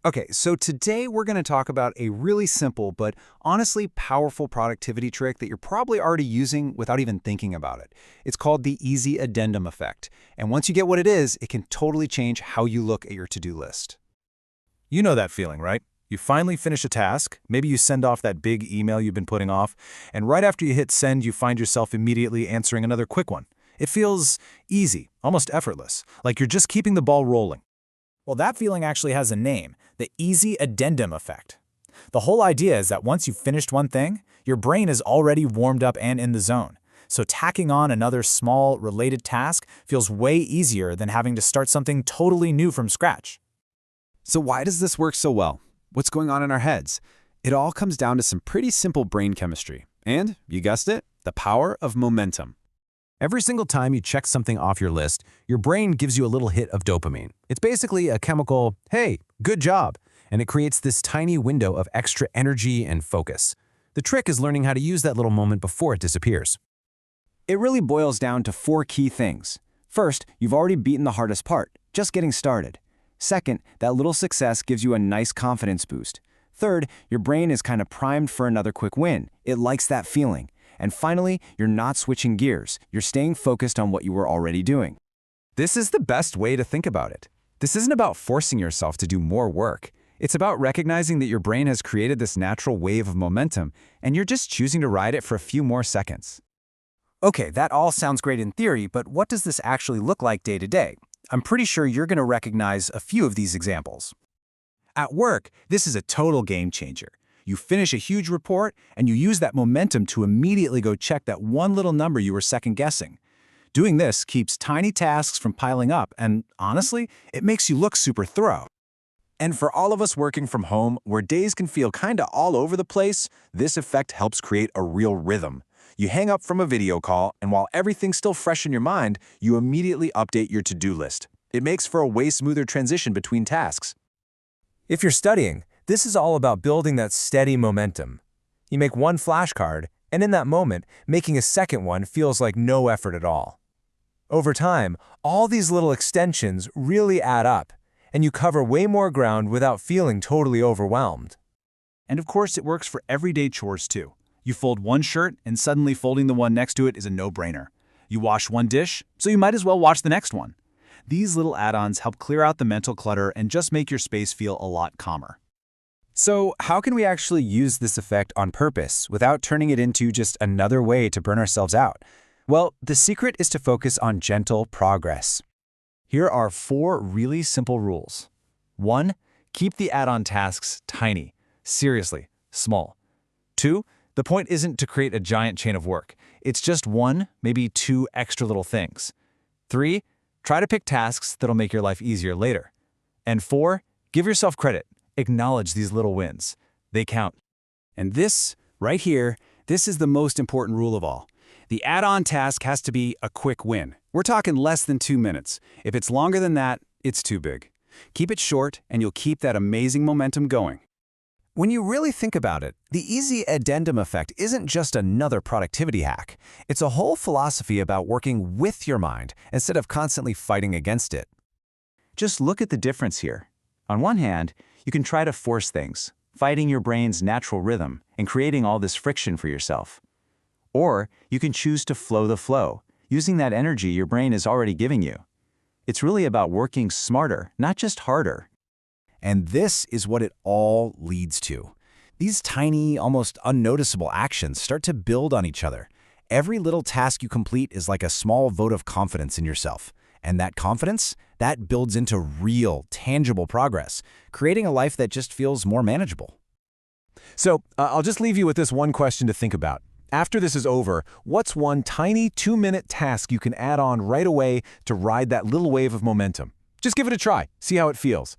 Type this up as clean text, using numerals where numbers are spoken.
Okay, so today we're going to talk about a really simple but honestly powerful productivity trick that you're probably already using without even thinking about it. It's called the easy addendum effect. And once you get what it is, it can totally change how you look at your to-do list. You know that feeling, right? You finally finish a task, maybe you send off that big email you've been putting off, and right after you hit send, you find yourself immediately answering another quick one. It feels easy, almost effortless, like you're just keeping the ball rolling. Well, that feeling actually has a name, the easy addendum effect. The whole idea is that once you've finished one thing, your brain is already warmed up and in the zone. So tacking on another small, related task feels way easier than having to start something totally new from scratch. So why does this work so well? What's going on in our heads? It all comes down to some pretty simple brain chemistry. And, you guessed it, the power of momentum. Every single time you check something off your list, your brain gives you a little hit of dopamine. It's basically a chemical, hey, good job, and it creates this tiny window of extra energy and focus. The trick is learning how to use that little moment before it disappears. It really boils down to four key things. First, you've already beaten the hardest part, just getting started. Second, that little success gives you a nice confidence boost. Third, your brain is kind of primed for another quick win. It likes that feeling. And finally, you're not switching gears. You're staying focused on what you were already doing. This is the best way to think about it. This isn't about forcing yourself to do more work. It's about recognizing that your brain has created this natural wave of momentum, and you're just choosing to ride it for a few more seconds. Okay, that all sounds great in theory, but what does this actually look like day to day? I'm pretty sure you're going to recognize a few of these examples. At work, this is a total game changer. You finish a huge report, and you use that momentum to immediately go check that one little number you were second-guessing. Doing this keeps tiny tasks from piling up, and honestly, it makes you look super thorough. And for all of us working from home, where days can feel kinda all over the place, this effect helps create a real rhythm. You hang up from a video call, and while everything's still fresh in your mind, you immediately update your to-do list. It makes for a way smoother transition between tasks. If you're studying, this is all about building that steady momentum. You make one flashcard, and in that moment, making a second one feels like no effort at all. Over time, all these little extensions really add up, and you cover way more ground without feeling totally overwhelmed. And of course, it works for everyday chores too. You fold one shirt, and suddenly folding the one next to it is a no-brainer. You wash one dish, so you might as well wash the next one. These little add-ons help clear out the mental clutter and just make your space feel a lot calmer. So how can we actually use this effect on purpose without turning it into just another way to burn ourselves out? Well, the secret is to focus on gentle progress. Here are 4 really simple rules. 1. Keep the add-on tasks tiny. Seriously, small. 2. The point isn't to create a giant chain of work. It's just 1, maybe 2 extra little things. 3. Try to pick tasks that'll make your life easier later. And 4. Give yourself credit. Acknowledge these little wins. They count. And this, right here, this is the most important rule of all. The add-on task has to be a quick win. We're talking less than 2 minutes. If it's longer than that, it's too big. Keep it short, and you'll keep that amazing momentum going. When you really think about it, the easy addendum effect isn't just another productivity hack. It's a whole philosophy about working with your mind instead of constantly fighting against it. Just look at the difference here. On one hand, you can try to force things, fighting your brain's natural rhythm and creating all this friction for yourself. Or you can choose to flow the flow, using that energy your brain is already giving you. It's really about working smarter, not just harder. And this is what it all leads to. These tiny, almost unnoticeable actions start to build on each other. Every little task you complete is like a small vote of confidence in yourself. And that confidence, that builds into real, tangible progress, creating a life that just feels more manageable. So, I'll just leave you with this one question to think about. After this is over, what's one tiny 2-minute task you can add on right away to ride that little wave of momentum? Just give it a try, see how it feels.